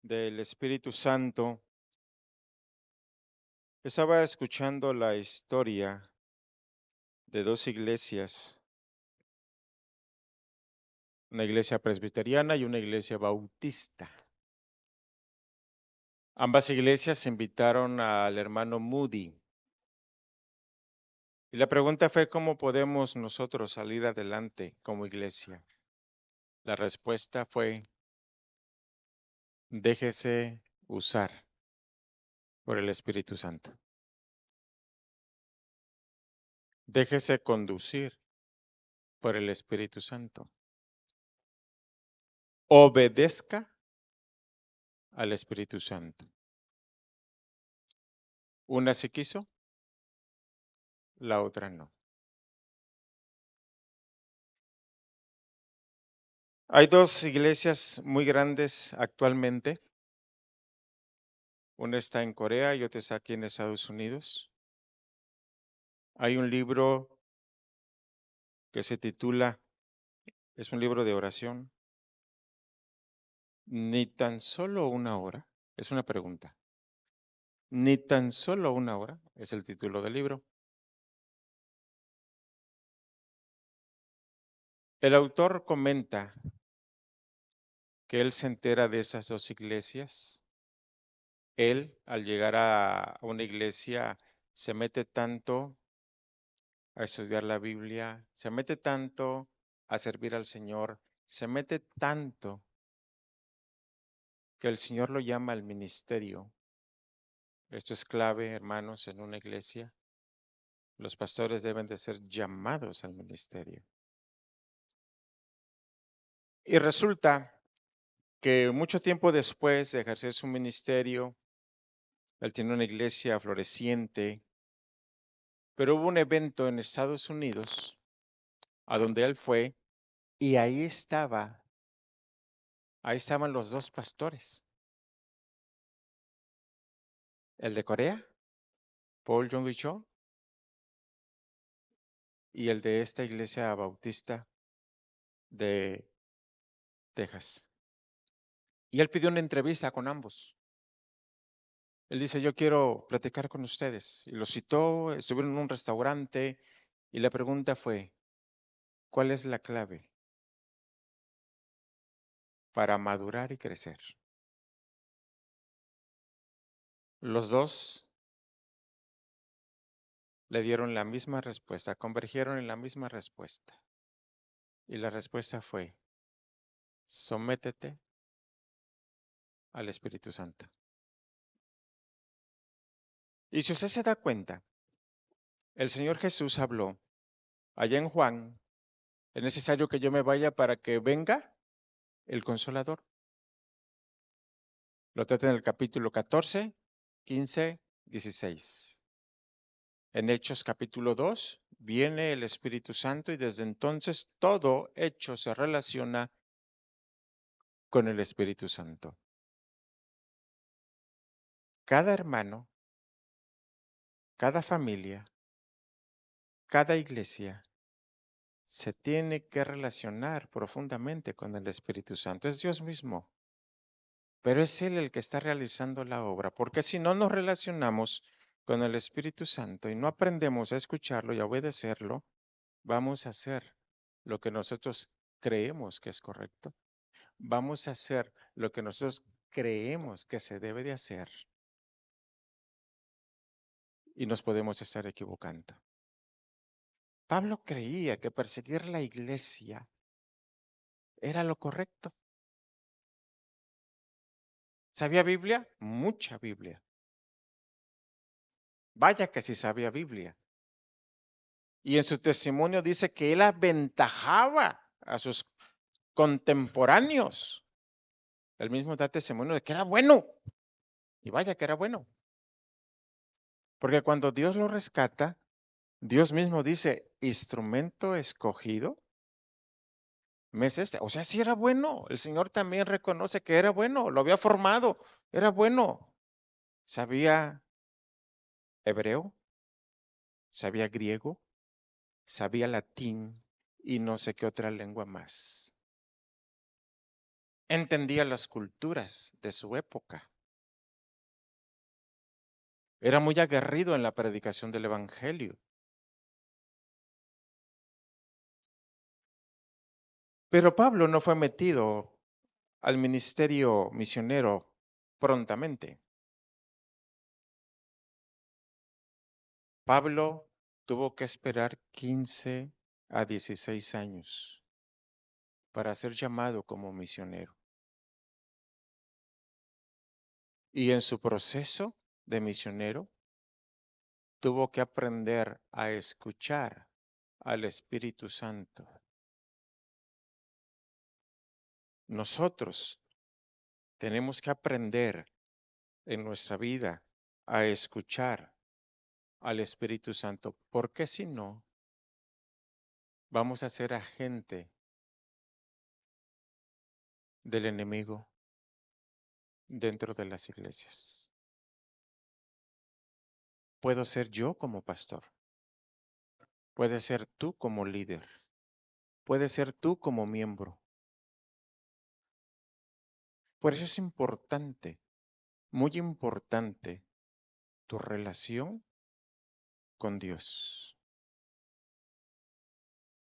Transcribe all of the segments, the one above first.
del Espíritu Santo, estaba escuchando la historia de dos iglesias, una iglesia presbiteriana y una iglesia bautista. Ambas iglesias invitaron al hermano Moody. Y la pregunta fue, ¿cómo podemos nosotros salir adelante como iglesia? La respuesta fue, déjese usar por el Espíritu Santo. Déjese conducir por el Espíritu Santo. Obedezca al Espíritu Santo. Una sí quiso, la otra no. Hay dos iglesias muy grandes actualmente. Una está en Corea y otra está aquí en Estados Unidos. Hay un libro que se titula, es un libro de oración, Ni tan solo una hora, es una pregunta. Ni tan solo una hora es el título del libro. El autor comenta que él se entera de esas dos iglesias. Él, al llegar a una iglesia, se mete tanto a estudiar la Biblia, se mete tanto a servir al Señor, se mete tanto que el Señor lo llama al ministerio. Esto es clave, hermanos, en una iglesia. Los pastores deben de ser llamados al ministerio. Y resulta que mucho tiempo después de ejercer su ministerio, él tiene una iglesia floreciente, pero hubo un evento en Estados Unidos a donde él fue y ahí estaban los dos pastores, el de Corea, Paul Jong-il Cho, y el de esta iglesia bautista de Texas. Y él pidió una entrevista con ambos. Él dice, yo quiero platicar con ustedes. Y los citó, estuvieron en un restaurante y la pregunta fue, ¿cuál es la clave para madurar y crecer? Los dos le dieron la misma respuesta, convergieron en la misma respuesta. Y la respuesta fue, sométete al Espíritu Santo. Y si usted se da cuenta, el Señor Jesús habló allá en Juan, es necesario que yo me vaya para que venga el Consolador. Lo trata en el capítulo 14, 15, 16. En Hechos capítulo 2 viene el Espíritu Santo y desde entonces todo hecho se relaciona con el Espíritu Santo. Cada hermano, cada familia, cada iglesia se tiene que relacionar profundamente con el Espíritu Santo. Es Dios mismo, pero es Él el que está realizando la obra, porque si no nos relacionamos con el Espíritu Santo y no aprendemos a escucharlo y a obedecerlo, vamos a hacer lo que nosotros creemos que es correcto. Vamos a hacer lo que nosotros creemos que se debe de hacer y nos podemos estar equivocando. Pablo creía que perseguir la iglesia era lo correcto. ¿Sabía Biblia? Mucha Biblia. Vaya que sí sabía Biblia. Y en su testimonio dice que él aventajaba a sus contemporáneos. Él mismo da testimonio de que era bueno. Y vaya que era bueno. Porque cuando Dios lo rescata, Dios mismo dice, instrumento escogido, me es este. O sea, sí era bueno. El Señor también reconoce que era bueno. Lo había formado. Era bueno. Sabía hebreo, sabía griego, sabía latín y no sé qué otra lengua más. entendía las culturas de su época. Era muy aguerrido en la predicación del evangelio. Pero Pablo no fue metido al ministerio misionero prontamente. Pablo tuvo que esperar 15 a 16 años para ser llamado como misionero. Y en su proceso de misionero tuvo que aprender a escuchar al Espíritu Santo. Nosotros tenemos que aprender en nuestra vida a escuchar al Espíritu Santo, porque si no, vamos a ser agente del enemigo dentro de las iglesias. Puedo ser yo como pastor, puede ser tú como líder, puede ser tú como miembro. Por eso es importante, muy importante, tu relación con Dios.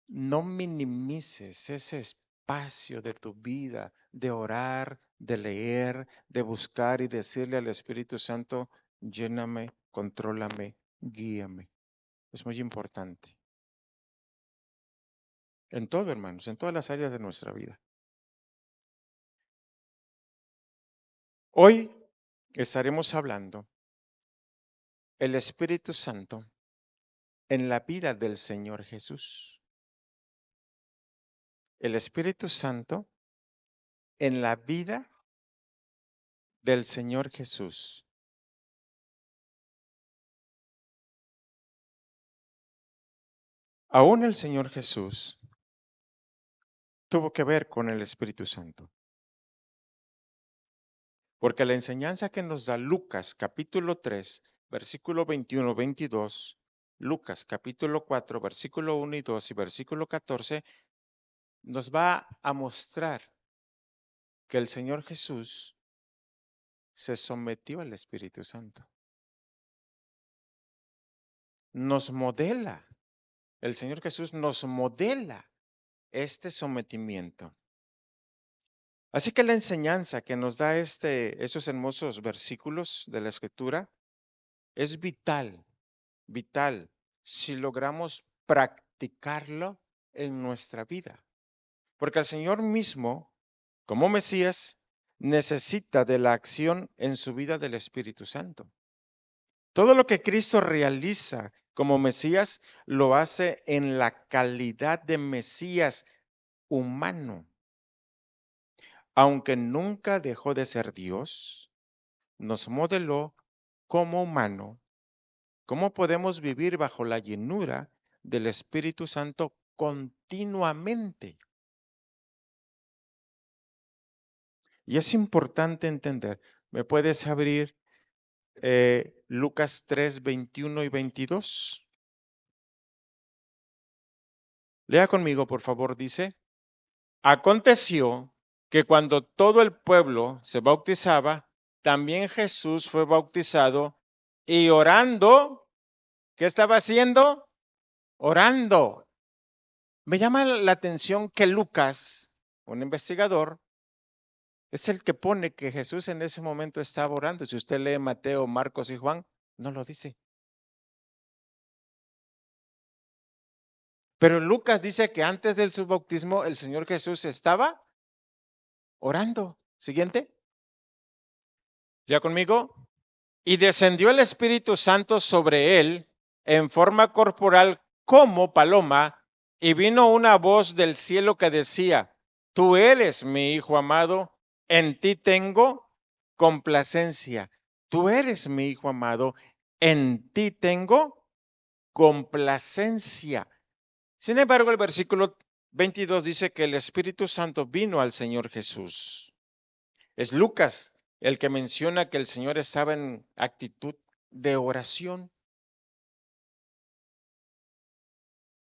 No minimices ese espacio de tu vida de orar, de leer, de buscar y decirle al Espíritu Santo, lléname, contrólame, guíame. Es muy importante. En todo, hermanos, en todas las áreas de nuestra vida. Hoy estaremos hablando el Espíritu Santo en la vida del Señor Jesús. El Espíritu Santo en la vida del Señor Jesús. Aún el Señor Jesús tuvo que ver con el Espíritu Santo. Porque la enseñanza que nos da Lucas capítulo 3, versículo 21-22, Lucas capítulo 4, versículo 1 y 2 y versículo 14, nos va a mostrar que el Señor Jesús se sometió al Espíritu Santo. Nos modela, el Señor Jesús nos modela este sometimiento. Así que la enseñanza que nos da esos hermosos versículos de la Escritura es vital, vital, si logramos practicarlo en nuestra vida. Porque el Señor mismo, como Mesías, necesita de la acción en su vida del Espíritu Santo. Todo lo que Cristo realiza como Mesías lo hace en la calidad de Mesías humano. Aunque nunca dejó de ser Dios, nos modeló como humano, cómo podemos vivir bajo la llenura del Espíritu Santo continuamente. Y es importante entender, ¿me puedes abrir Lucas 3, 21 y 22? Lea conmigo, por favor, dice, aconteció que cuando todo el pueblo se bautizaba, también Jesús fue bautizado y orando, ¿qué estaba haciendo? Orando. Me llama la atención que Lucas, un investigador, es el que pone que Jesús en ese momento estaba orando. Si usted lee Mateo, Marcos y Juan, no lo dice. Pero Lucas dice que antes del su bautismo el Señor Jesús estaba orando. Siguiente. ¿Ya conmigo? Y descendió el Espíritu Santo sobre él en forma corporal como paloma, y vino una voz del cielo que decía, tú eres mi Hijo amado, en ti tengo complacencia. Tú eres mi Hijo amado, en ti tengo complacencia. Sin embargo, el versículo 22 dice que el Espíritu Santo vino al Señor Jesús. Es Lucas el que menciona que el Señor estaba en actitud de oración.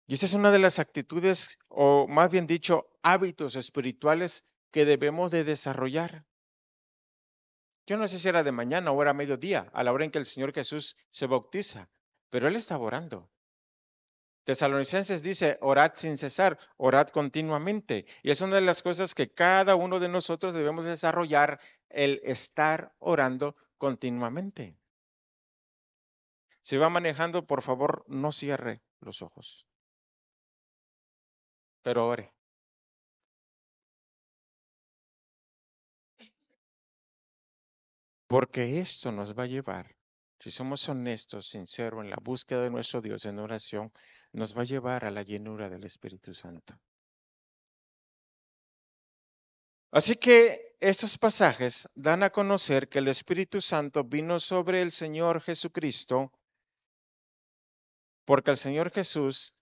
Y esa es una de las actitudes, o más bien dicho, hábitos espirituales que debemos de desarrollar. Yo no sé si era de mañana o era mediodía, a la hora en que el Señor Jesús se bautiza, pero Él estaba orando. Tesalonicenses dice, orad sin cesar, orad continuamente. Y es una de las cosas que cada uno de nosotros debemos desarrollar, el estar orando continuamente. Si va manejando, por favor, no cierre los ojos, pero ore. Porque esto nos va a llevar, si somos honestos, sinceros en la búsqueda de nuestro Dios en oración, nos va a llevar a la llenura del Espíritu Santo. Así que estos pasajes dan a conocer que el Espíritu Santo vino sobre el Señor Jesucristo porque el Señor Jesús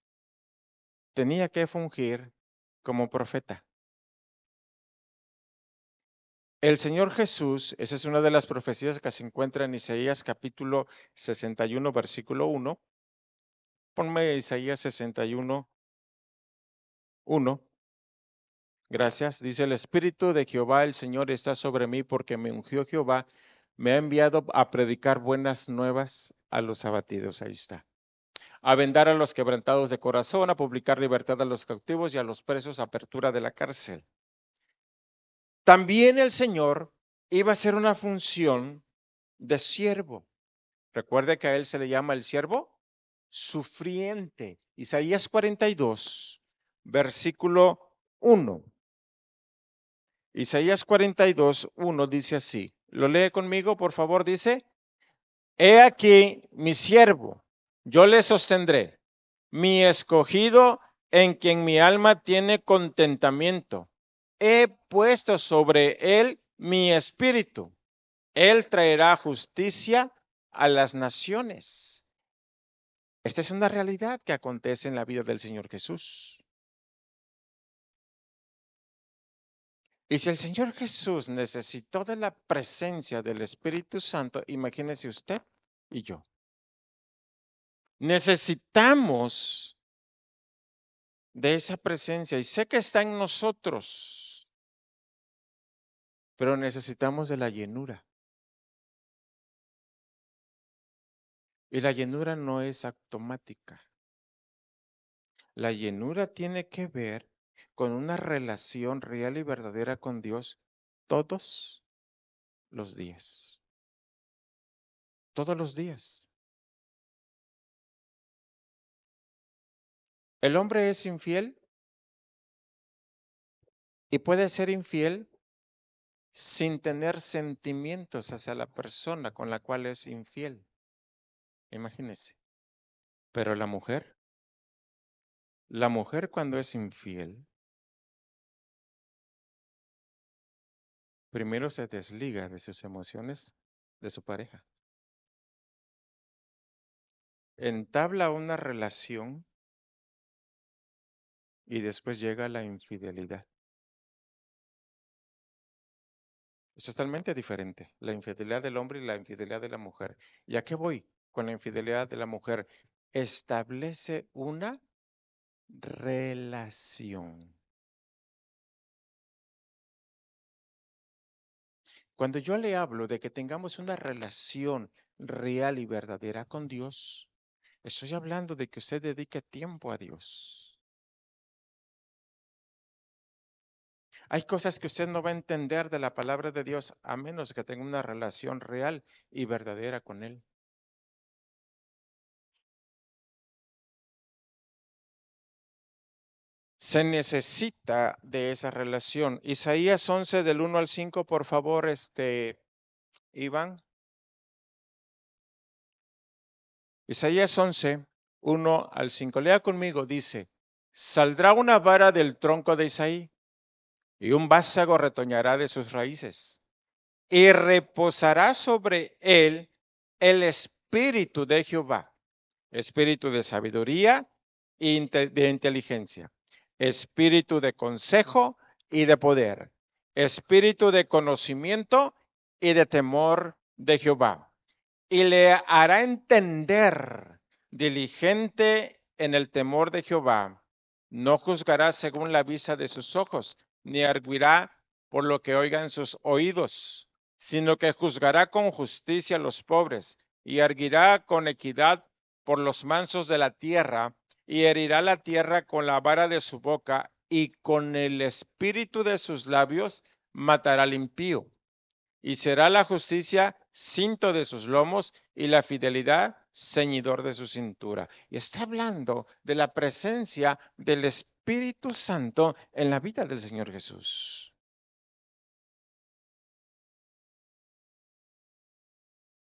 tenía que fungir como profeta. El Señor Jesús, esa es una de las profecías que se encuentra en Isaías capítulo 61, versículo 1. Ponme Isaías 61, 1. Gracias. Dice, el Espíritu de Jehová, el Señor, está sobre mí porque me ungió Jehová, me ha enviado a predicar buenas nuevas a los abatidos. Ahí está. A vendar a los quebrantados de corazón, a publicar libertad a los cautivos y a los presos, apertura de la cárcel. También el Señor iba a hacer una función de siervo. Recuerde que a él se le llama el siervo sufriente. Isaías 42, versículo 1. Isaías 42, 1 dice así. ¿Lo lee conmigo, por favor? Dice, he aquí mi siervo, yo le sostendré, mi escogido en quien mi alma tiene contentamiento. He puesto sobre él mi espíritu. Él traerá justicia a las naciones. Esta es una realidad que acontece en la vida del Señor Jesús. Y si el Señor Jesús necesitó de la presencia del Espíritu Santo, imagínese usted y yo. Necesitamos de esa presencia y sé que está en nosotros, pero necesitamos de la llenura. Y la llenura no es automática. La llenura tiene que ver con una relación real y verdadera con Dios todos los días. Todos los días. El hombre es infiel y puede ser infiel sin tener sentimientos hacia la persona con la cual es infiel. Imagínese. Pero la mujer cuando es infiel, primero se desliga de sus emociones de su pareja. Entabla una relación y después llega la infidelidad. Es totalmente diferente, la infidelidad del hombre y la infidelidad de la mujer. ¿Y a qué voy con la infidelidad de la mujer? Establece una relación. Cuando yo le hablo de que tengamos una relación real y verdadera con Dios, estoy hablando de que usted dedique tiempo a Dios. Hay cosas que usted no va a entender de la palabra de Dios a menos que tenga una relación real y verdadera con Él. Se necesita de esa relación. Isaías 11 del 1 al 5, por favor, Iván. Isaías 11, 1 al 5. Lea conmigo, dice, saldrá una vara del tronco de Isaí y un vástago retoñará de sus raíces y reposará sobre él el espíritu de Jehová, espíritu de sabiduría y de inteligencia, espíritu de consejo y de poder, espíritu de conocimiento y de temor de Jehová. Y le hará entender diligente en el temor de Jehová. No juzgará según la vista de sus ojos, ni arguirá por lo que oigan sus oídos, sino que juzgará con justicia a los pobres y erguirá con equidad por los mansos de la tierra, y herirá la tierra con la vara de su boca, y con el espíritu de sus labios matará al impío. Y será la justicia cinto de sus lomos y la fidelidad ceñidor de su cintura. Y está hablando de la presencia del Espíritu Santo en la vida del Señor Jesús.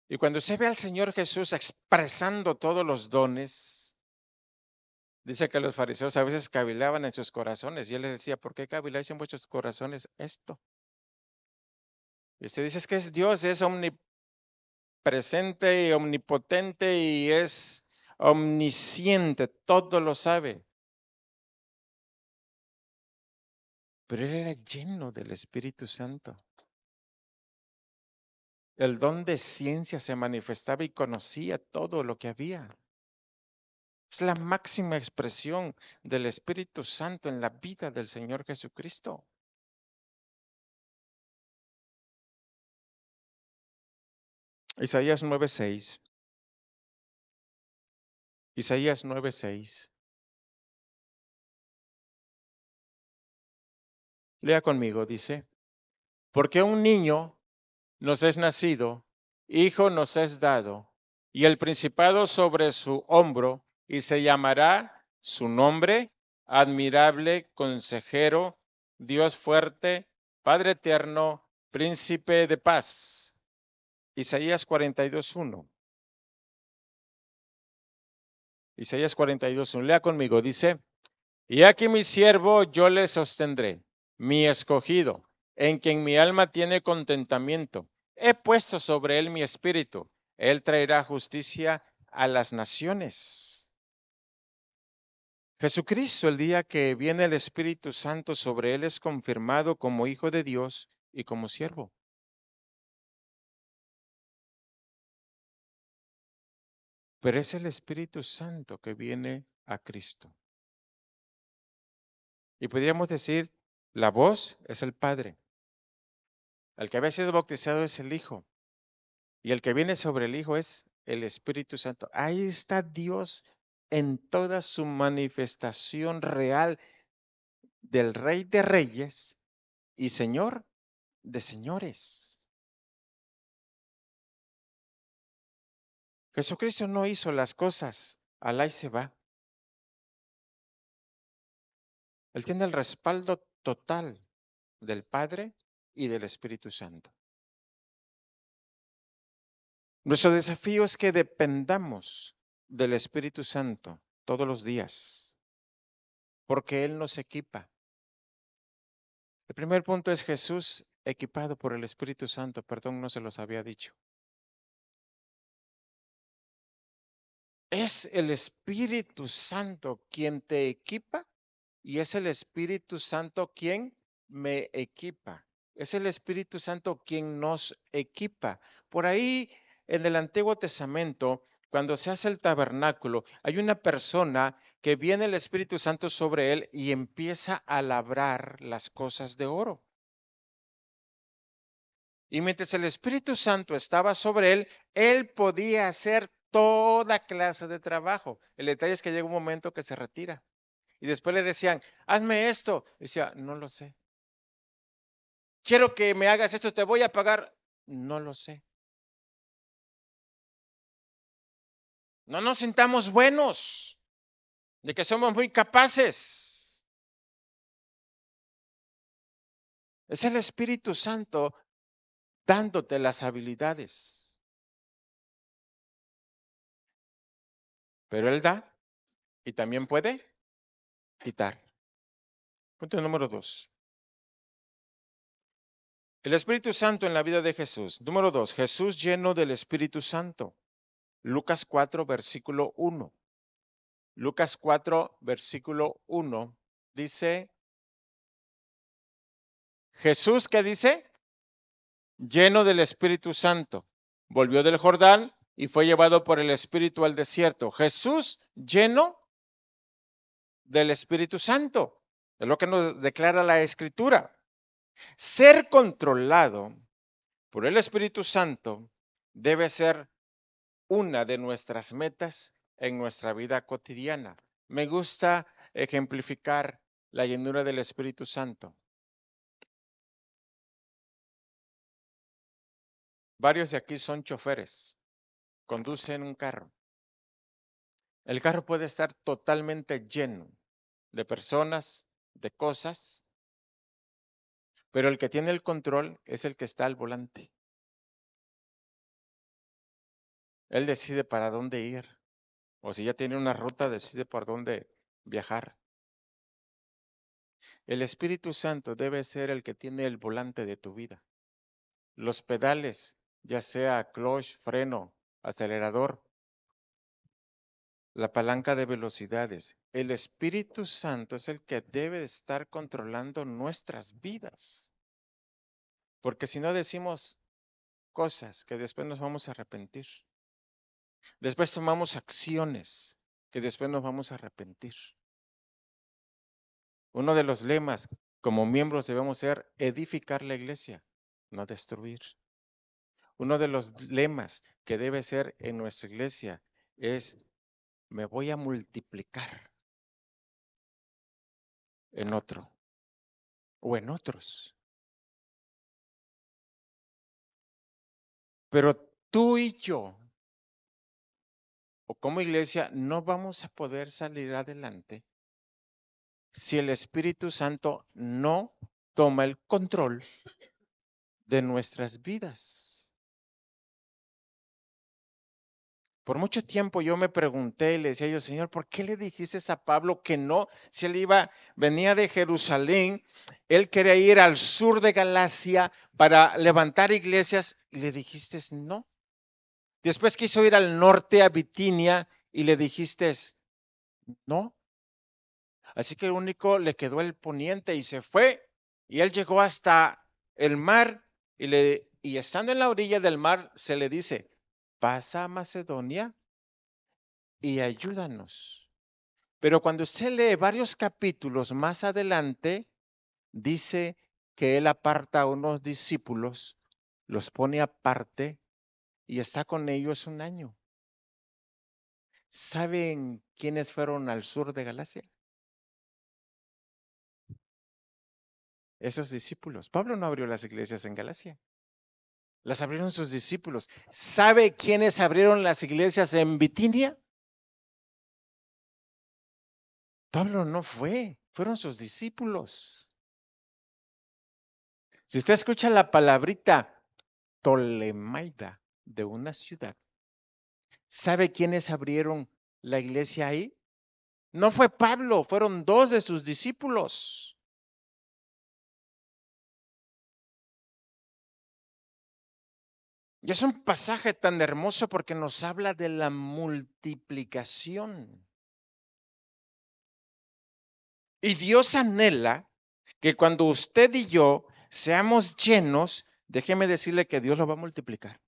Y cuando se ve al Señor Jesús expresando todos los dones, dice que los fariseos a veces cavilaban en sus corazones. Y él les decía, ¿por qué caviláis en vuestros corazones esto? Y usted dice, es que Dios es omnipresente y omnipotente y es omnisciente, todo lo sabe. Pero él era lleno del Espíritu Santo. El don de ciencia se manifestaba y conocía todo lo que había. Es la máxima expresión del Espíritu Santo en la vida del Señor Jesucristo. Isaías 9:6. Isaías 9:6. Lea conmigo, dice, porque un niño nos es nacido, hijo nos es dado, y el principado sobre su hombro, y se llamará su nombre, admirable, consejero, Dios fuerte, Padre eterno, príncipe de paz. Isaías 42:1. Isaías 42:1. Lea conmigo, dice, y aquí mi siervo yo le sostendré, mi escogido, en quien mi alma tiene contentamiento. He puesto sobre él mi espíritu. Él traerá justicia a las naciones. Jesucristo, el día que viene el Espíritu Santo sobre él, es confirmado como Hijo de Dios y como siervo. Pero es el Espíritu Santo que viene a Cristo. Y podríamos decir, la voz es el Padre. El que había sido bautizado es el Hijo. Y el que viene sobre el Hijo es el Espíritu Santo. Ahí está Dios en toda su manifestación real del Rey de Reyes y Señor de Señores. Jesucristo no hizo las cosas al ahí se va. Él tiene el respaldo total del Padre y del Espíritu Santo. Nuestro desafío es que dependamos del Espíritu Santo todos los días, porque Él nos equipa. El primer punto es Jesús equipado por el Espíritu Santo. Perdón, no se los había dicho. Es el Espíritu Santo quien te equipa y es el Espíritu Santo quien me equipa. Es el Espíritu Santo quien nos equipa. Por ahí en el Antiguo Testamento, cuando se hace el tabernáculo, hay una persona que viene el Espíritu Santo sobre él y empieza a labrar las cosas de oro. Y mientras el Espíritu Santo estaba sobre él, él podía hacer toda clase de trabajo. El detalle es que llega un momento que se retira. Y después le decían, hazme esto. Decía, no lo sé. Quiero que me hagas esto, te voy a pagar. No lo sé. No nos sintamos buenos, de que somos muy capaces. Es el Espíritu Santo dándote las habilidades. Pero Él da y también puede quitar. Punto número 2. El Espíritu Santo en la vida de Jesús. Número 2. Jesús lleno del Espíritu Santo. Lucas 4, versículo 1. Lucas 4, versículo 1. Dice, Jesús, ¿qué dice? Lleno del Espíritu Santo. Volvió del Jordán y fue llevado por el Espíritu al desierto. Jesús lleno del Espíritu Santo. Es lo que nos declara la Escritura. Ser controlado por el Espíritu Santo debe ser una de nuestras metas en nuestra vida cotidiana. Me gusta ejemplificar la llenura del Espíritu Santo. Varios de aquí son choferes, conducen un carro. El carro puede estar totalmente lleno de personas, de cosas, pero el que tiene el control es el que está al volante. Él decide para dónde ir, o si ya tiene una ruta, decide por dónde viajar. El Espíritu Santo debe ser el que tiene el volante de tu vida. Los pedales, ya sea clutch, freno, acelerador, la palanca de velocidades. El Espíritu Santo es el que debe estar controlando nuestras vidas. Porque si no decimos cosas que después nos vamos a arrepentir. Después tomamos acciones que después nos vamos a arrepentir. Uno de los lemas como miembros debemos ser edificar la iglesia, no destruir. Uno de los lemas que debe ser en nuestra iglesia es me voy a multiplicar en otro o en otros. Pero tú y yo, o como iglesia, no vamos a poder salir adelante si el Espíritu Santo no toma el control de nuestras vidas. Por mucho tiempo yo me pregunté y le decía yo, Señor, ¿por qué le dijiste a Pablo que no? Si él venía de Jerusalén, él quería ir al sur de Galacia para levantar iglesias y le dijiste no. Después quiso ir al norte a Bitinia y le dijiste no. Así que el único le quedó el poniente y se fue. Y él llegó hasta el mar y estando en la orilla del mar se le dice, pasa a Macedonia y ayúdanos. Pero cuando usted lee varios capítulos más adelante, dice que él aparta a unos discípulos, los pone aparte y está con ellos un año. ¿Saben quiénes fueron al sur de Galacia? Esos discípulos. Pablo no abrió las iglesias en Galacia. Las abrieron sus discípulos. ¿Sabe quiénes abrieron las iglesias en Bitinia? Pablo no fue, fueron sus discípulos. Si usted escucha la palabrita Tolemaida de una ciudad, ¿sabe quiénes abrieron la iglesia ahí? No fue Pablo, fueron dos de sus discípulos. Y es un pasaje tan hermoso porque nos habla de la multiplicación. Y Dios anhela que cuando usted y yo seamos llenos, déjeme decirle que Dios lo va a multiplicar.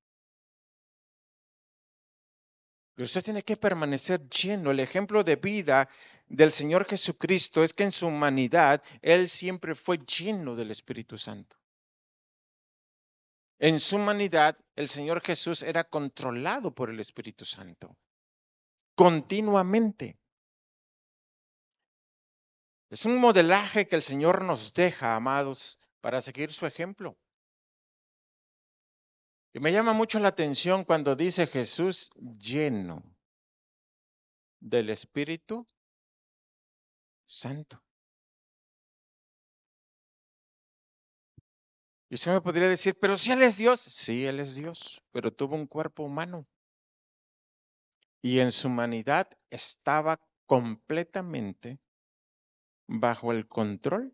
Pero usted tiene que permanecer lleno. El ejemplo de vida del Señor Jesucristo es que en su humanidad Él siempre fue lleno del Espíritu Santo. En su humanidad el Señor Jesús era controlado por el Espíritu Santo. Continuamente. Es un modelaje que el Señor nos deja, amados, para seguir su ejemplo. Y me llama mucho la atención cuando dice Jesús lleno del Espíritu Santo. Y usted me podría decir, pero si Él es Dios. Sí, Él es Dios, pero tuvo un cuerpo humano. Y en su humanidad estaba completamente bajo el control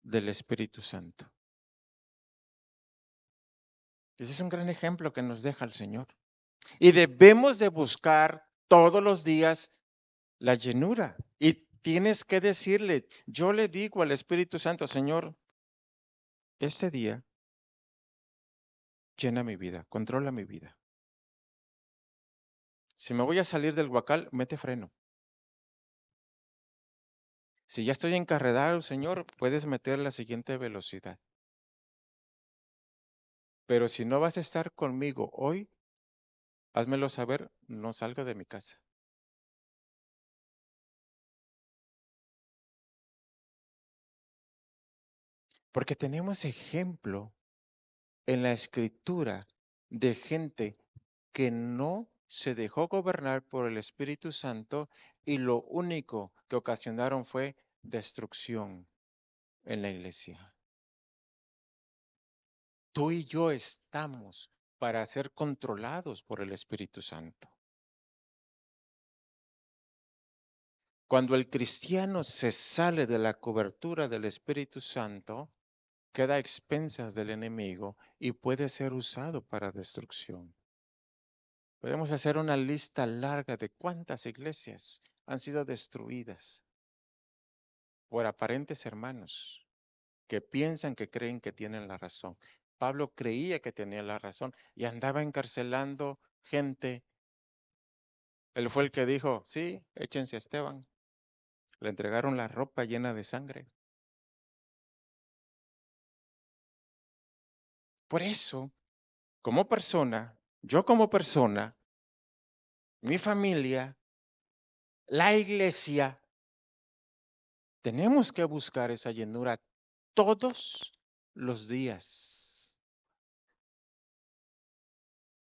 del Espíritu Santo. Ese es un gran ejemplo que nos deja el Señor. Y debemos de buscar todos los días la llenura. Y tienes que decirle, yo le digo al Espíritu Santo, Señor, este día llena mi vida, controla mi vida. Si me voy a salir del huacal, mete freno. Si ya estoy encarrerado, Señor, puedes meter la siguiente velocidad. Pero si no vas a estar conmigo hoy, házmelo saber, no salga de mi casa. Porque tenemos ejemplo en la escritura de gente que no se dejó gobernar por el Espíritu Santo y lo único que ocasionaron fue destrucción en la iglesia. Tú y yo estamos para ser controlados por el Espíritu Santo. Cuando el cristiano se sale de la cobertura del Espíritu Santo, queda a expensas del enemigo y puede ser usado para destrucción. Podemos hacer una lista larga de cuántas iglesias han sido destruidas por aparentes hermanos que piensan que creen que tienen la razón. Pablo creía que tenía la razón y andaba encarcelando gente. Él fue el que dijo, sí, échense a Esteban. Le entregaron la ropa llena de sangre. Por eso, como persona, yo como persona, mi familia, la iglesia, tenemos que buscar esa llenura todos los días.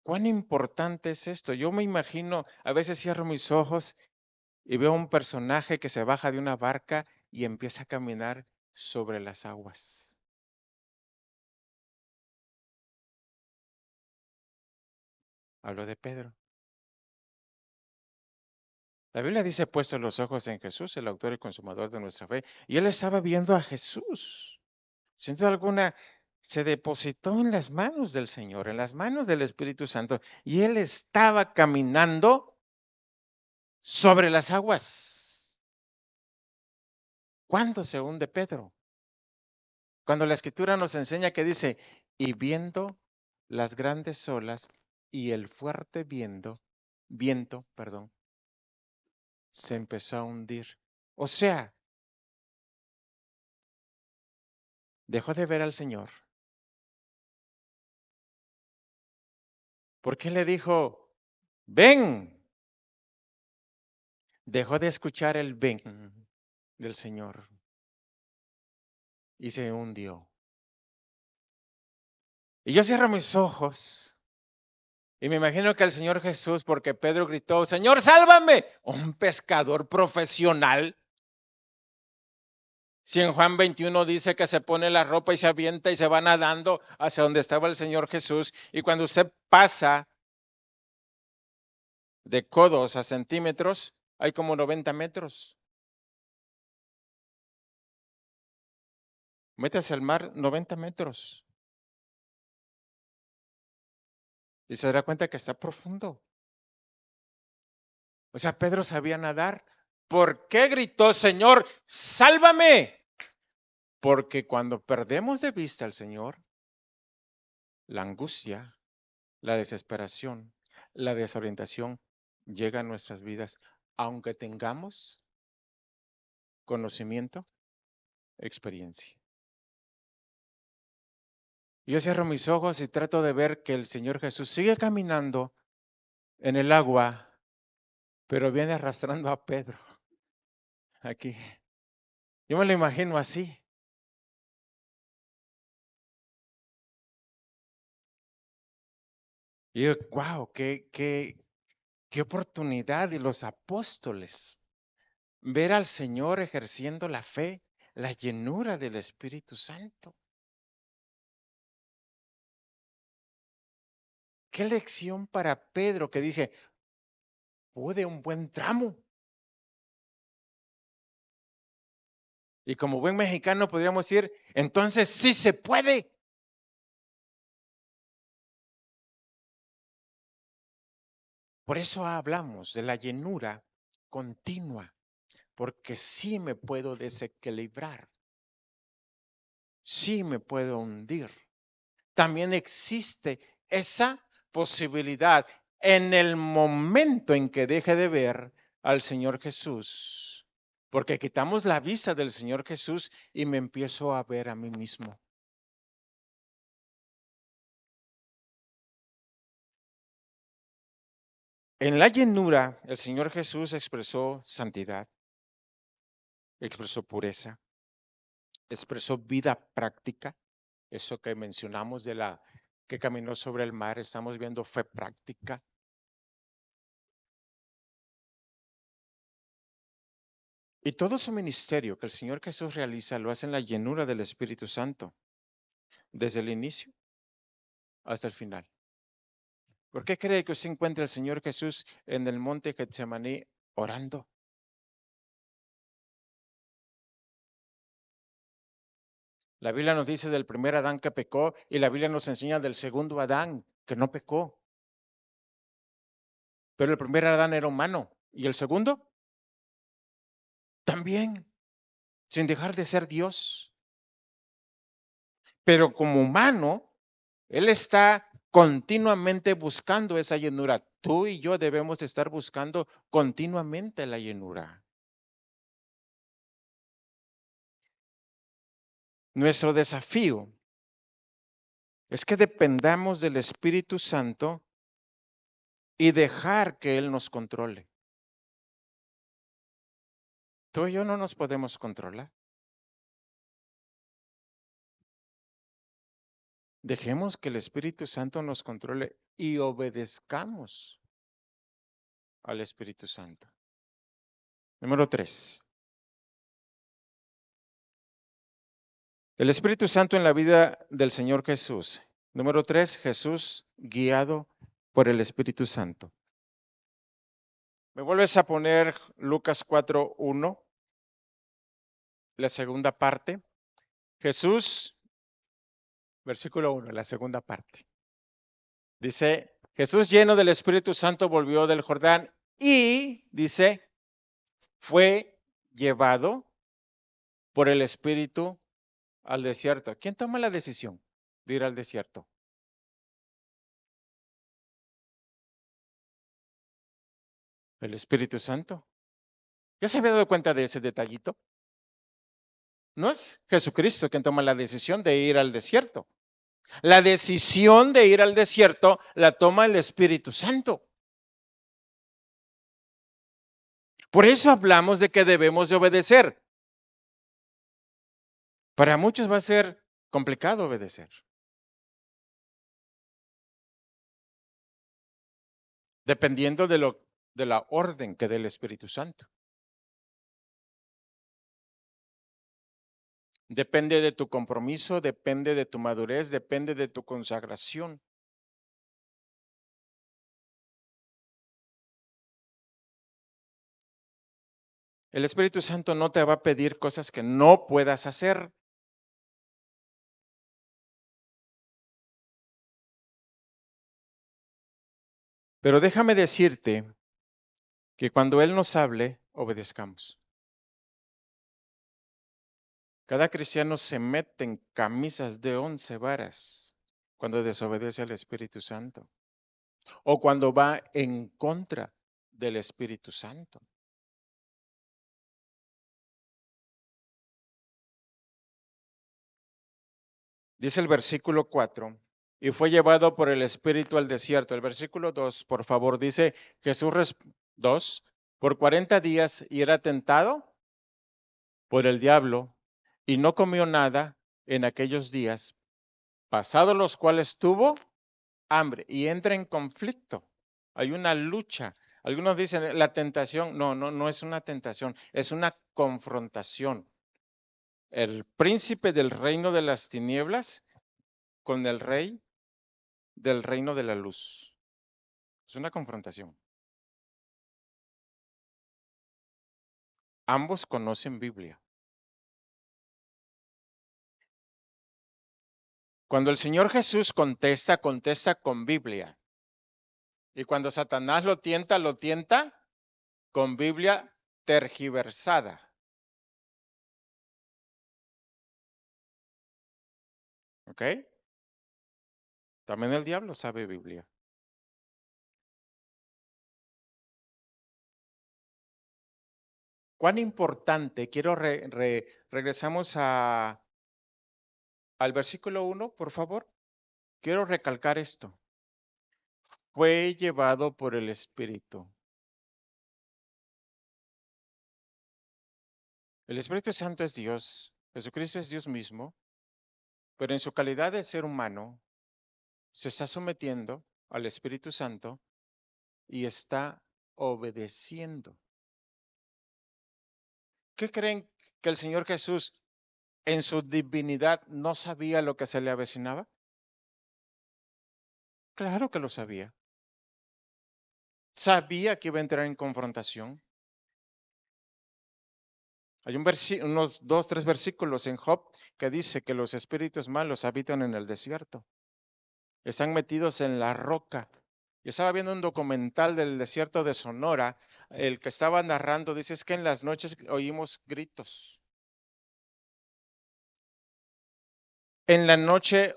¿Cuán importante es esto? Yo me imagino, a veces cierro mis ojos y veo un personaje que se baja de una barca y empieza a caminar sobre las aguas. Hablo de Pedro. La Biblia dice, puesto los ojos en Jesús, el autor y consumador de nuestra fe, y él estaba viendo a Jesús. Sin duda alguna, se depositó en las manos del Señor, en las manos del Espíritu Santo, y él estaba caminando sobre las aguas. ¿Cuándo se hunde Pedro? Cuando la Escritura nos enseña que dice, y viendo las grandes olas y el fuerte viento, se empezó a hundir. O sea, dejó de ver al Señor. ¿Por qué le dijo, ven? Dejó de escuchar el ven del Señor y se hundió. Y yo cierro mis ojos y me imagino que el Señor Jesús, porque Pedro gritó, Señor, sálvame, un pescador profesional. Si en Juan 21 dice que se pone la ropa y se avienta y se va nadando hacia donde estaba el Señor Jesús, y cuando usted pasa de codos a centímetros, hay como 90 metros. Métase al mar 90 metros y se dará cuenta que está profundo. O sea, Pedro sabía nadar. ¿Por qué gritó, Señor, sálvame? Porque cuando perdemos de vista al Señor, la angustia, la desesperación, la desorientación llega a nuestras vidas, aunque tengamos conocimiento, experiencia. Yo cierro mis ojos y trato de ver que el Señor Jesús sigue caminando en el agua, pero viene arrastrando a Pedro aquí. Yo me lo imagino así. Y yo, wow, qué oportunidad. Y los apóstoles, ver al Señor ejerciendo la fe, la llenura del Espíritu Santo. Qué lección para Pedro que dice, pude un buen tramo. Y como buen mexicano podríamos decir, entonces sí se puede. Por eso hablamos de la llenura continua, porque sí me puedo desequilibrar, sí me puedo hundir. También existe esa posibilidad en el momento en que deje de ver al Señor Jesús, Porque quitamos la vista del Señor Jesús y me empiezo a ver a mí mismo. En la llenura, el Señor Jesús expresó santidad, expresó pureza, expresó vida práctica. Eso que mencionamos de la que caminó sobre el mar, estamos viendo fue práctica. Y todo su ministerio que el Señor Jesús realiza lo hace en la llenura del Espíritu Santo, desde el inicio hasta el final. ¿Por qué cree que se encuentra el Señor Jesús en el monte Getsemaní orando? La Biblia nos dice del primer Adán que pecó y la Biblia nos enseña del segundo Adán que no pecó. Pero el primer Adán era humano y el segundo también, sin dejar de ser Dios. Pero como humano, Él está continuamente buscando esa llenura. Tú y yo debemos estar buscando continuamente la llenura. Nuestro desafío es que dependamos del Espíritu Santo y dejar que Él nos controle. Tú y yo no nos podemos controlar. Dejemos que el Espíritu Santo nos controle y obedezcamos al Espíritu Santo. Número 3. El Espíritu Santo en la vida del Señor Jesús. Número 3, Jesús guiado por el Espíritu Santo. Me vuelves a poner Lucas 4:1, la segunda parte. Jesús, versículo 1, la segunda parte. Dice, Jesús lleno del Espíritu Santo volvió del Jordán y, dice, fue llevado por el Espíritu al desierto. ¿Quién toma la decisión de ir al desierto? El Espíritu Santo. ¿Ya se había dado cuenta de ese detallito? No es Jesucristo quien toma la decisión de ir al desierto. La decisión de ir al desierto la toma el Espíritu Santo. Por eso hablamos de que debemos de obedecer. Para muchos va a ser complicado obedecer, dependiendo de la orden que dé el Espíritu Santo. Depende de tu compromiso, depende de tu madurez, depende de tu consagración. El Espíritu Santo no te va a pedir cosas que no puedas hacer. Pero déjame decirte que cuando Él nos hable, obedezcamos. Cada cristiano se mete en camisas de 11 varas cuando desobedece al Espíritu Santo o cuando va en contra del Espíritu Santo. Dice el versículo 4, y fue llevado por el Espíritu al desierto. El versículo 2, por favor, dice Jesús 2, por 40 días y era tentado por el diablo y no comió nada en aquellos días, pasados los cuales tuvo hambre y entra en conflicto. Hay una lucha. Algunos dicen la tentación. No, no, no es una tentación, es una confrontación. El príncipe del reino de las tinieblas con el rey del reino de la luz. Es una confrontación. Ambos conocen Biblia. Cuando el Señor Jesús contesta, contesta con Biblia. Y cuando Satanás lo tienta con Biblia tergiversada. ¿Ok? También el diablo sabe Biblia. Cuán importante, regresamos al versículo 1, por favor. Quiero recalcar esto. Fue llevado por el Espíritu. El Espíritu Santo es Dios, Jesucristo es Dios mismo, pero en su calidad de ser humano se está sometiendo al Espíritu Santo y está obedeciendo. ¿Qué creen que el Señor Jesús en su divinidad no sabía lo que se le avecinaba? Claro que lo sabía. Sabía que iba a entrar en confrontación. Hay unos 2, 3 versículos en Job que dice que los espíritus malos habitan en el desierto. Están metidos en la roca. Yo estaba viendo un documental del desierto de Sonora. El que estaba narrando dice es que en las noches oímos gritos. En la noche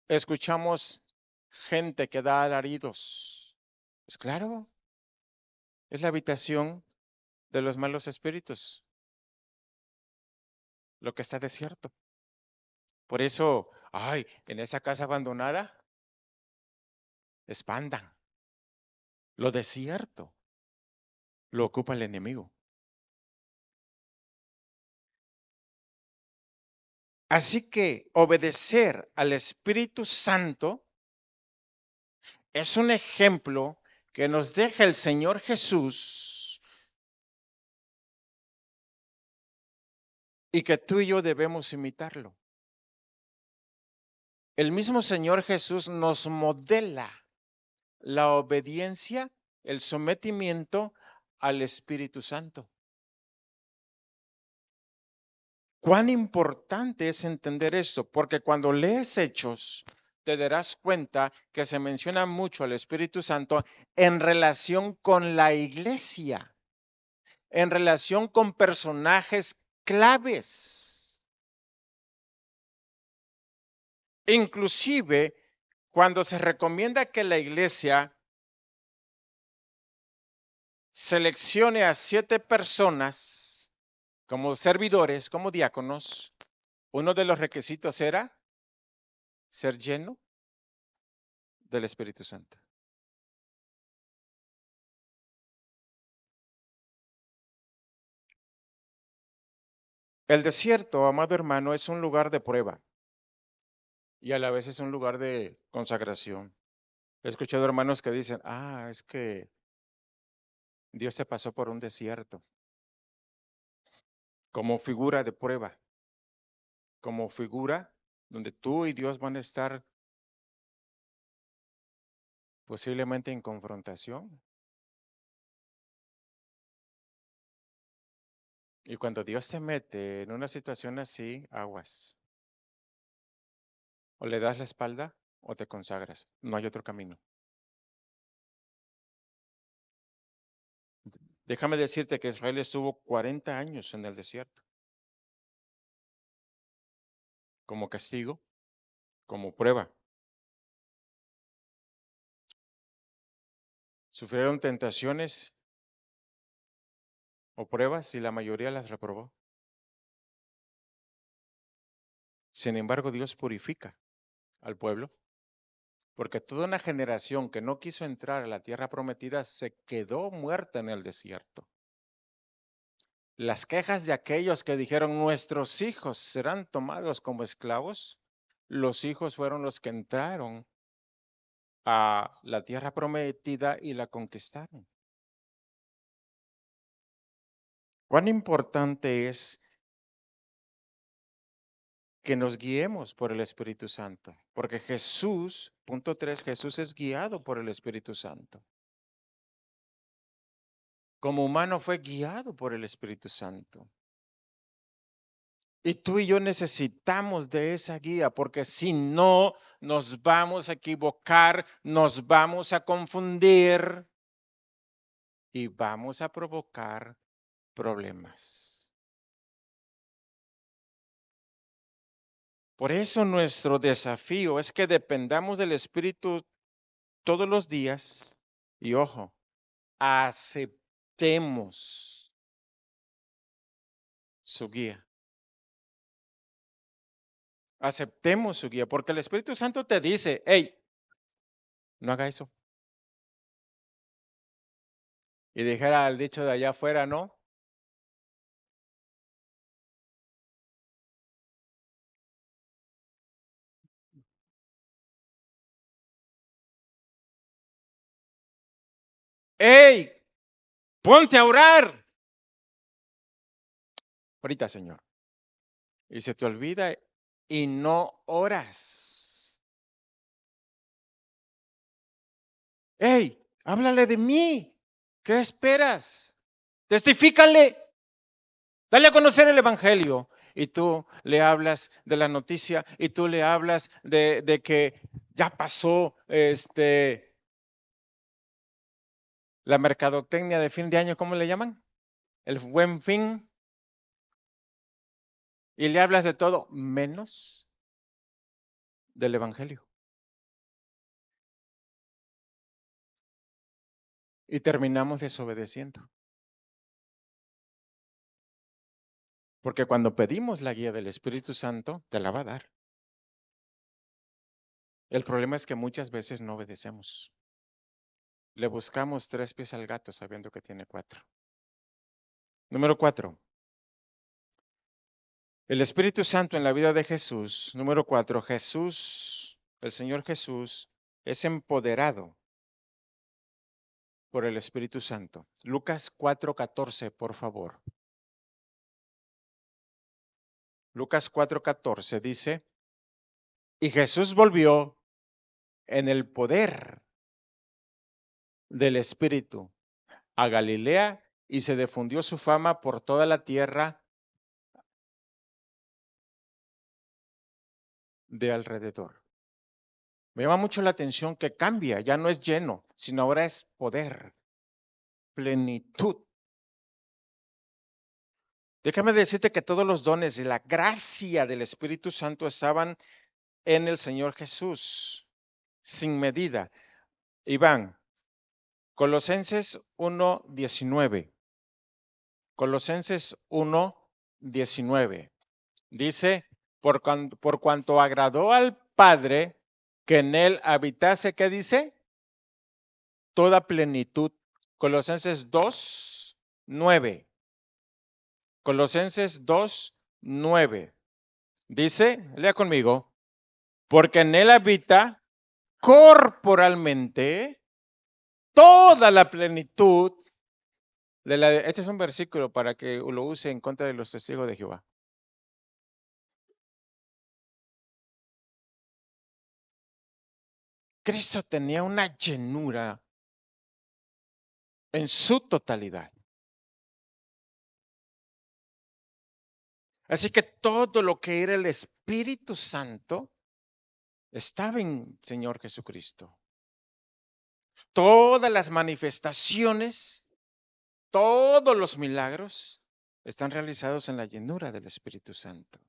escuchamos gente que da alaridos. Pues claro, es la habitación de los malos espíritus, lo que está desierto. Por eso, ay, en esa casa abandonada, espantan. Lo desierto lo ocupa el enemigo. Así que obedecer al Espíritu Santo es un ejemplo que nos deja el Señor Jesús y que tú y yo debemos imitarlo. El mismo Señor Jesús nos modela la obediencia, el sometimiento al Espíritu Santo. Cuán importante es entender esto, porque cuando lees Hechos, te darás cuenta que se menciona mucho al Espíritu Santo en relación con la iglesia, en relación con personajes claves. Inclusive, cuando se recomienda que la iglesia seleccione a 7 personas como servidores, como diáconos, uno de los requisitos era ser lleno del Espíritu Santo. El desierto, amado hermano, es un lugar de prueba y a la vez es un lugar de consagración. He escuchado hermanos que dicen, es que Dios se pasó por un desierto como figura de prueba, como figura donde tú y Dios van a estar posiblemente en confrontación. Y cuando Dios te mete en una situación así, aguas. O le das la espalda o te consagras. No hay otro camino. Déjame decirte que Israel estuvo 40 años en el desierto como castigo, como prueba. Sufrieron tentaciones o pruebas y la mayoría las reprobó. Sin embargo, Dios purifica al pueblo porque toda una generación que no quiso entrar a la tierra prometida se quedó muerta en el desierto. Las quejas de aquellos que dijeron nuestros hijos serán tomados como esclavos, los hijos fueron los que entraron a la tierra prometida y la conquistaron. Cuán importante es que nos guiemos por el Espíritu Santo, porque Jesús, punto 3, Jesús es guiado por el Espíritu Santo. Como humano fue guiado por el Espíritu Santo. Y tú y yo necesitamos de esa guía, porque si no, nos vamos a equivocar, nos vamos a confundir y vamos a provocar problemas. Por eso nuestro desafío es que dependamos del Espíritu todos los días y ojo, aceptemos su guía. Aceptemos su guía, porque el Espíritu Santo te dice, hey, no haga eso. Y dijera el dicho de allá afuera, ¿no? Hey, ponte a orar. Ahorita, Señor. Y se te olvida y no oras. Hey, háblale de mí. ¿Qué esperas? Testifícale. Dale a conocer el Evangelio. Y tú le hablas de la noticia y tú le hablas de que ya pasó la mercadotecnia de fin de año, ¿cómo le llaman? El buen fin. Y le hablas de todo menos del Evangelio. Y terminamos desobedeciendo. Porque cuando pedimos la guía del Espíritu Santo, te la va a dar. El problema es que muchas veces no obedecemos. Le buscamos 3 pies al gato sabiendo que tiene 4. Número 4. El Espíritu Santo en la vida de Jesús. Número 4. Jesús, el Señor Jesús, es empoderado por el Espíritu Santo. Lucas 4:14, por favor. Lucas 4:14 dice, y Jesús volvió en el poder del Espíritu a Galilea y se difundió su fama por toda la tierra de alrededor. Me llama mucho la atención que cambia, ya no es lleno, sino ahora es poder, plenitud. Déjame decirte que todos los dones y la gracia del Espíritu Santo estaban en el Señor Jesús, sin medida. Iván, Colosenses 1:19. Colosenses 1:19. Dice, por cuanto agradó al Padre que en él habitase, ¿qué dice? Toda plenitud. Colosenses 2:9. Colosenses 2:9. Dice, lea conmigo, porque en él habita corporalmente toda la plenitud de la... Este es un versículo para que lo use en contra de los testigos de Jehová. Cristo tenía una llenura en su totalidad. Así que todo lo que era el Espíritu Santo estaba en Señor Jesucristo. Todas las manifestaciones, todos los milagros están realizados en la llenura del Espíritu Santo.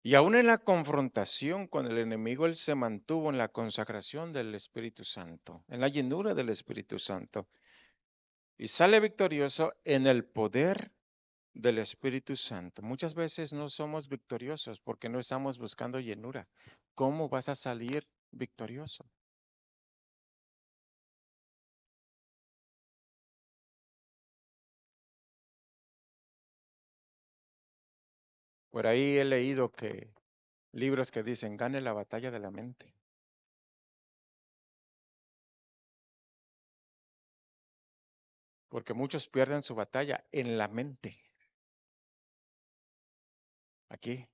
Y aún en la confrontación con el enemigo, él se mantuvo en la consagración del Espíritu Santo, en la llenura del Espíritu Santo. Y sale victorioso en el poder del Espíritu Santo. Muchas veces no somos victoriosos porque no estamos buscando llenura. ¿Cómo vas a salir victorioso? Por ahí he leído que libros que dicen, gane la batalla de la mente. Porque muchos pierden su batalla en la mente. Aquí.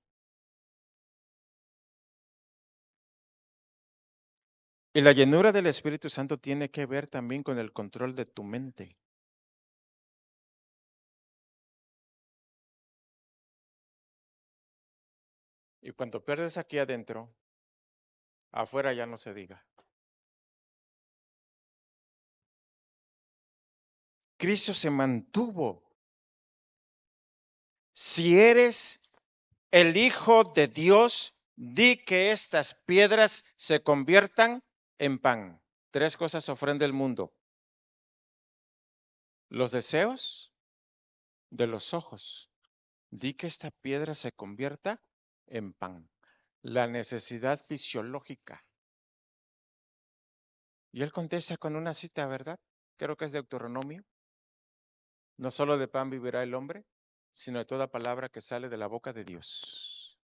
Y la llenura del Espíritu Santo tiene que ver también con el control de tu mente. Y cuando pierdes aquí adentro, afuera ya no se diga. Cristo se mantuvo. Si eres el Hijo de Dios, di que estas piedras se conviertan en pan. 3 cosas ofrenda el mundo. los deseos de los ojos. Di que esta piedra se convierta en pan. La necesidad fisiológica. Y él contesta con una cita, ¿verdad? Creo que es Deuteronomio. No solo de pan vivirá el hombre, sino de toda palabra que sale de la boca de Dios.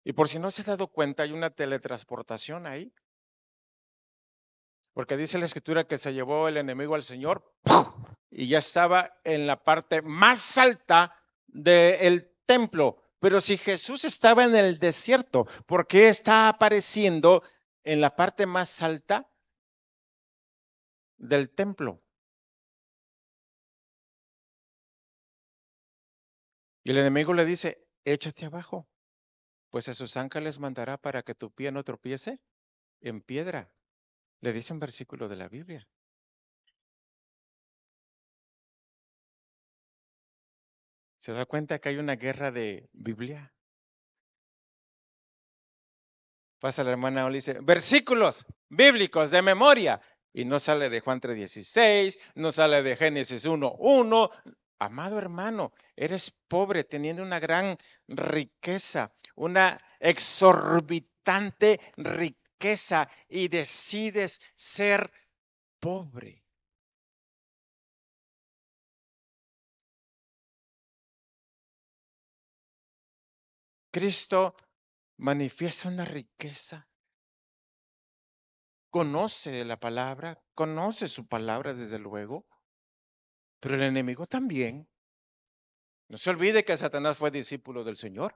Y por si no se ha dado cuenta, hay una teletransportación ahí. Porque dice la escritura que se llevó el enemigo al Señor y ya estaba en la parte más alta del templo. Pero si Jesús estaba en el desierto, ¿por qué está apareciendo en la parte más alta del templo? Y el enemigo le dice, échate abajo, pues a sus ángeles mandará para que tu pie no tropiece en piedra. Le dice un versículo de la Biblia. ¿Se da cuenta que hay una guerra de Biblia? Pasa la hermana y dice, versículos bíblicos de memoria. Y no sale de Juan 3:16, no sale de Génesis 1:1. Amado hermano, eres pobre teniendo una gran riqueza, una exorbitante riqueza y decides ser pobre. Cristo manifiesta una riqueza, conoce la palabra, conoce su palabra desde luego, pero el enemigo también. No se olvide que Satanás fue discípulo del Señor.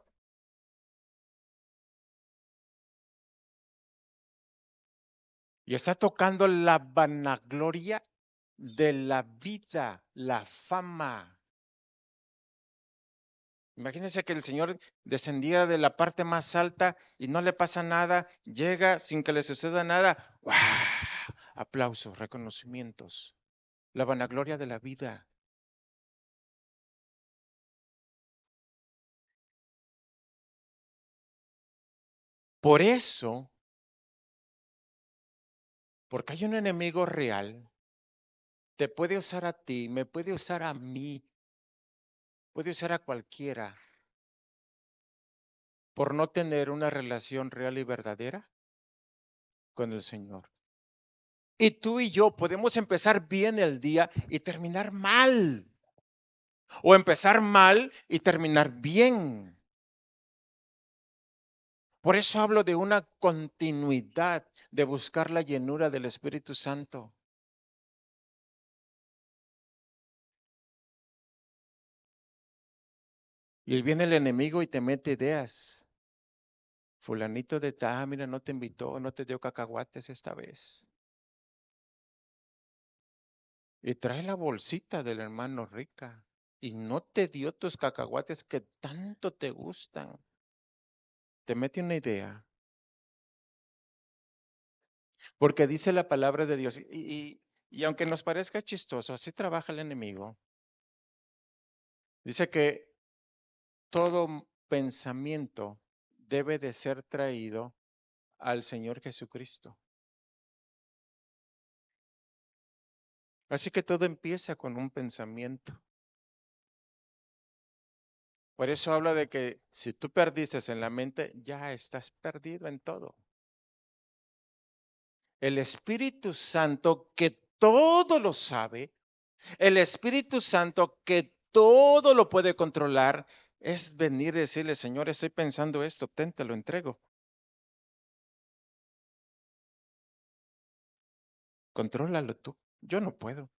Y está tocando la vanagloria de la vida, la fama. Imagínense que el Señor descendiera de la parte más alta y no le pasa nada, llega sin que le suceda nada. ¡Wow! Aplausos, reconocimientos. La vanagloria de la vida. Por eso, porque hay un enemigo real, te puede usar a ti, me puede usar a mí, puede usar a cualquiera por no tener una relación real y verdadera con el Señor. Y tú y yo podemos empezar bien el día y terminar mal. O empezar mal y terminar bien. Por eso hablo de una continuidad de buscar la llenura del Espíritu Santo. Y viene el enemigo y te mete ideas. Fulanito de tal, mira, no te invitó, no te dio cacahuates esta vez. Y trae la bolsita del hermano rica. Y no te dio tus cacahuates que tanto te gustan. Te mete una idea. Porque dice la palabra de Dios. Y aunque nos parezca chistoso, así trabaja el enemigo. Dice que todo pensamiento debe de ser traído al Señor Jesucristo. Así que todo empieza con un pensamiento. Por eso habla de que si tú perdices en la mente, ya estás perdido en todo. El Espíritu Santo que todo lo sabe, el Espíritu Santo que todo lo puede controlar, es venir y decirle, Señor, estoy pensando esto, te lo entrego. Contrólalo tú. Yo no puedo.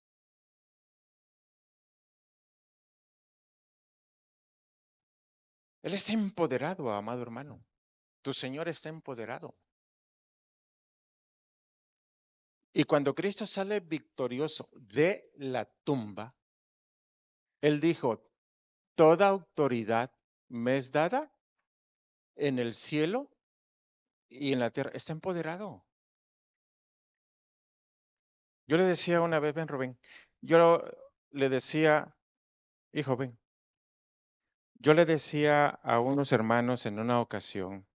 Él está empoderado, amado hermano. Tu Señor está empoderado. Y cuando Cristo sale victorioso de la tumba, Él dijo, toda autoridad me es dada en el cielo y en la tierra. Está empoderado. Yo le decía una vez, ven Rubén, yo le decía, hijo, ven, yo le decía a unos hermanos en una ocasión,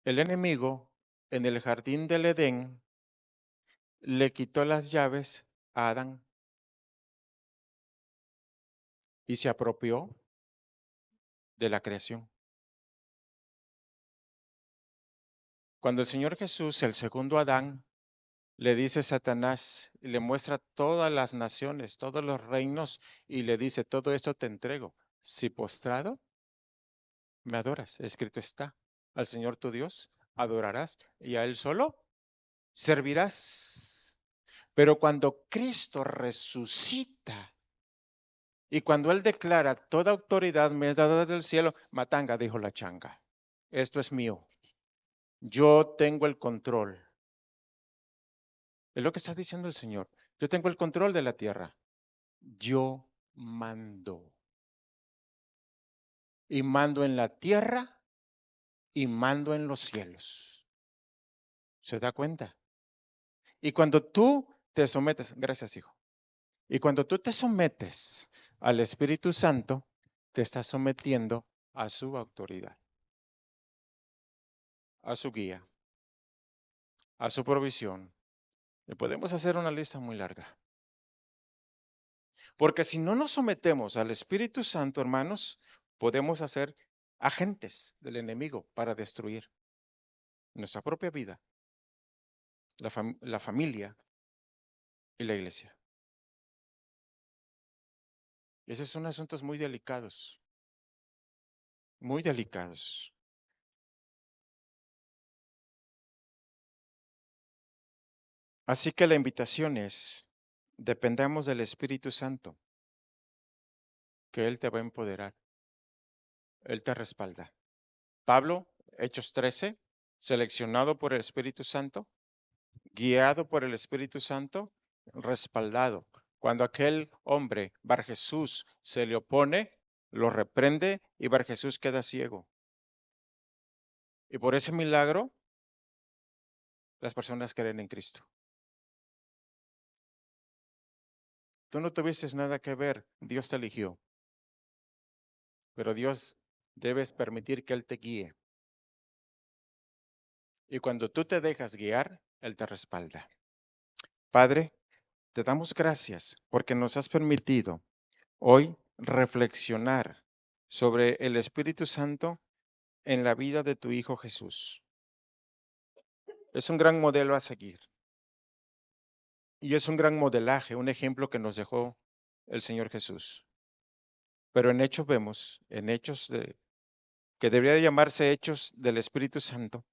el enemigo en el jardín del Edén, le quitó las llaves a Adán y se apropió de la creación. Cuando el Señor Jesús, el segundo Adán, le dice a Satanás, y le muestra todas las naciones, todos los reinos, y le dice, todo esto te entrego. Si postrado, me adoras. Escrito está, al Señor tu Dios adorarás y a Él solo servirás. Pero cuando Cristo resucita y cuando Él declara, toda autoridad me es dada del cielo, matanga, dijo la changa. Esto es mío. Yo tengo el control. Es lo que está diciendo el Señor. Yo tengo el control de la tierra. Yo mando. Y mando en la tierra y mando en los cielos. ¿Se da cuenta? Y cuando tú te sometes, gracias hijo, y cuando tú te sometes al Espíritu Santo, te estás sometiendo a su autoridad, a su guía, a su provisión. Y podemos hacer una lista muy larga. Porque si no nos sometemos al Espíritu Santo, hermanos, podemos hacer agentes del enemigo para destruir nuestra propia vida, la familia y la iglesia. Y esos son asuntos muy delicados, muy delicados. Así que la invitación es, dependamos del Espíritu Santo, que Él te va a empoderar, Él te respalda. Pablo, Hechos 13, seleccionado por el Espíritu Santo, guiado por el Espíritu Santo, respaldado. Cuando aquel hombre, Bar Jesús, se le opone, lo reprende y Bar Jesús queda ciego. Y por ese milagro, las personas creen en Cristo. Tú no tuvieses nada que ver, Dios te eligió, pero Dios debes permitir que Él te guíe. Y cuando tú te dejas guiar, Él te respalda. Padre, te damos gracias porque nos has permitido hoy reflexionar sobre el Espíritu Santo en la vida de tu Hijo Jesús. Es un gran modelo a seguir y es un gran modelaje, un ejemplo que nos dejó el Señor Jesús. Pero en hechos vemos, en hechos que debería de llamarse hechos del Espíritu Santo,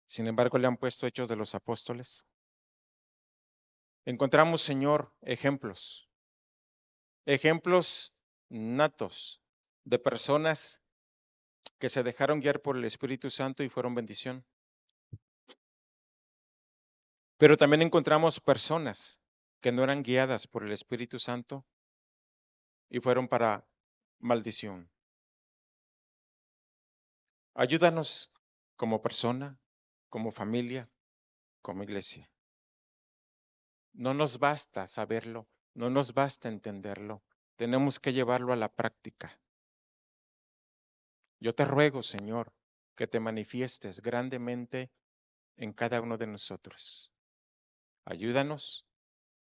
sin embargo le han puesto hechos de los apóstoles. Encontramos, Señor, ejemplos natos de personas que se dejaron guiar por el Espíritu Santo y fueron bendición. Pero también encontramos personas que no eran guiadas por el Espíritu Santo y fueron para maldición. Ayúdanos como persona, como familia, como iglesia. No nos basta saberlo, no nos basta entenderlo. Tenemos que llevarlo a la práctica. Yo te ruego, Señor, que te manifiestes grandemente en cada uno de nosotros. Ayúdanos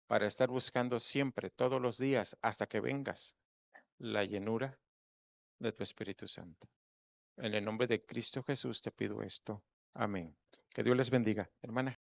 para estar buscando siempre, todos los días, hasta que vengas, la llenura de tu Espíritu Santo. En el nombre de Cristo Jesús te pido esto. Amén. Que Dios les bendiga, hermana.